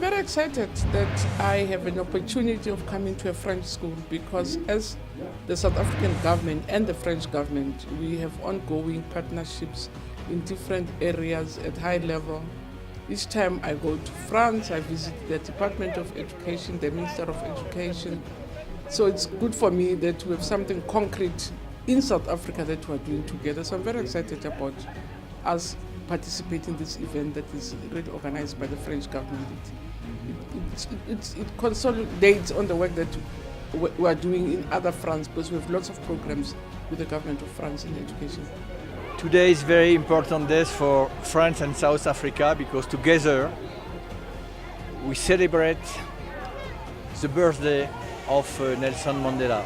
very excited that I have an opportunity of coming to a French school because as the South African government and the French government, we have ongoing partnerships in different areas at high level. Each time I go to France, I visit the Department of Education, the Minister of Education. So it's good for me that we have something concrete in South Africa that we're doing together. So I'm very excited about us participating in this event that is really organized by the French government. It consolidates on the work that we are doing in other France because we have lots of programs with the government of France in education. Today is very important day for France and South Africa because together we celebrate the birthday of Nelson Mandela.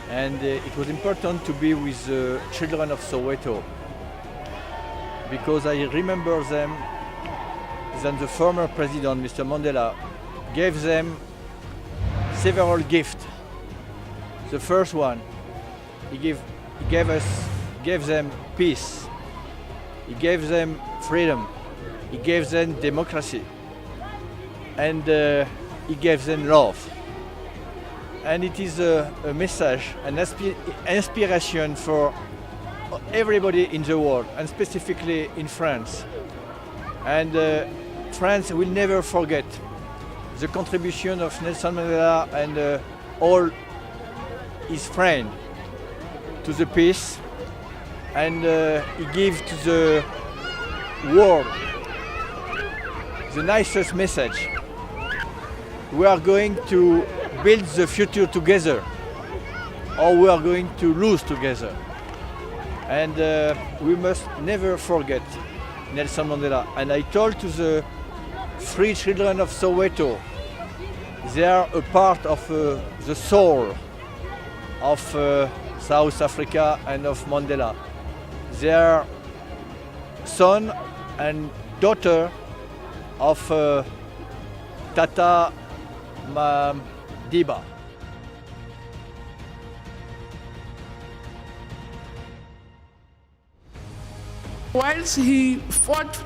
And it was important to be with the children of Soweto because I remember them that the former president, Mr. Mandela, gave them several gifts. The first one, he gave them peace, he gave them freedom, he gave them democracy, and he gave them love. And it is a message, an inspiration for everybody in the world, and specifically in France. And France will never forget the contribution of Nelson Mandela and all his friends to the peace, and he gave to the world the nicest message. We are going to build the future together, or we are going to lose together. And we must never forget Nelson Mandela. And I told to the three children of Soweto, they are a part of the soul of South Africa and of Mandela. They are son and daughter of Tata Madiba. Whilst he fought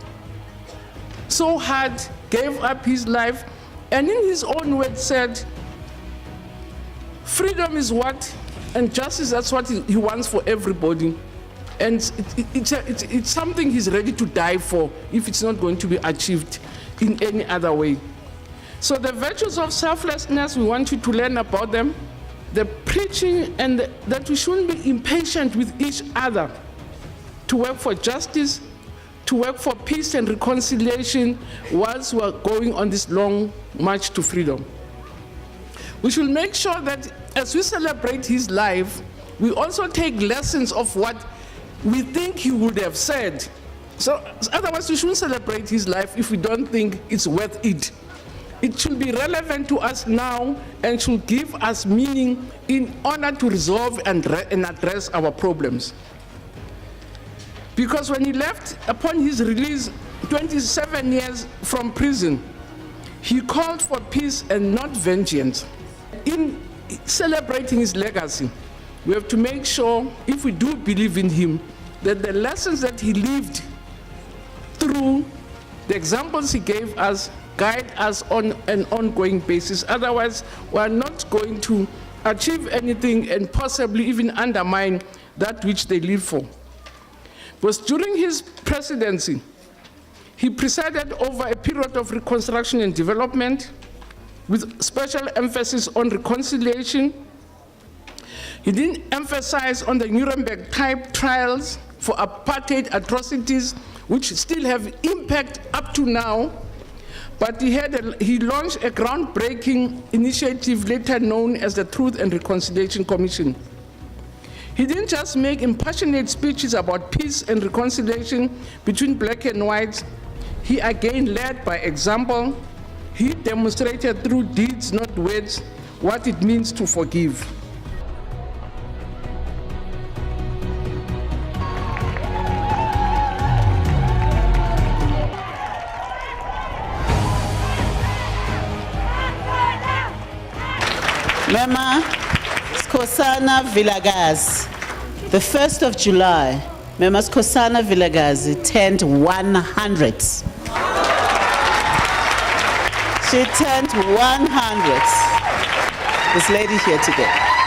so hard, gave up his life, and in his own words said, freedom is what, and justice, that's what he wants for everybody. And it's something he's ready to die for if it's not going to be achieved in any other way. So the virtues of selflessness, we want you to learn about them. The preaching and that we shouldn't be impatient with each other, to work for justice, to work for peace and reconciliation whilst we're going on this long march to freedom. We should make sure that as we celebrate his life, we also take lessons of what we think he would have said. So otherwise we shouldn't celebrate his life if we don't think it's worth it. It should be relevant to us now and should give us meaning in order to resolve and address our problems. Because when he left upon his release 27 years from prison, he called for peace and not vengeance. In celebrating his legacy, we have to make sure, if we do believe in him, that the lessons that he lived through, the examples he gave us, guide us on an ongoing basis. Otherwise, we are not going to achieve anything and possibly even undermine that which they live for. Because during his presidency, he presided over a period of reconstruction and development with special emphasis on reconciliation. He didn't emphasize on the Nuremberg-type trials for apartheid atrocities, which still have impact up to now, but he launched a groundbreaking initiative later known as the Truth and Reconciliation Commission. He didn't just make impassionate speeches about peace and reconciliation between black and whites. He again led by example. He demonstrated through deeds, not words, what it means to forgive. Mema Skosana Vilakazi. The 1st of July, Mema Skosana Vilakazi turned 100. She turned 100. This lady here today.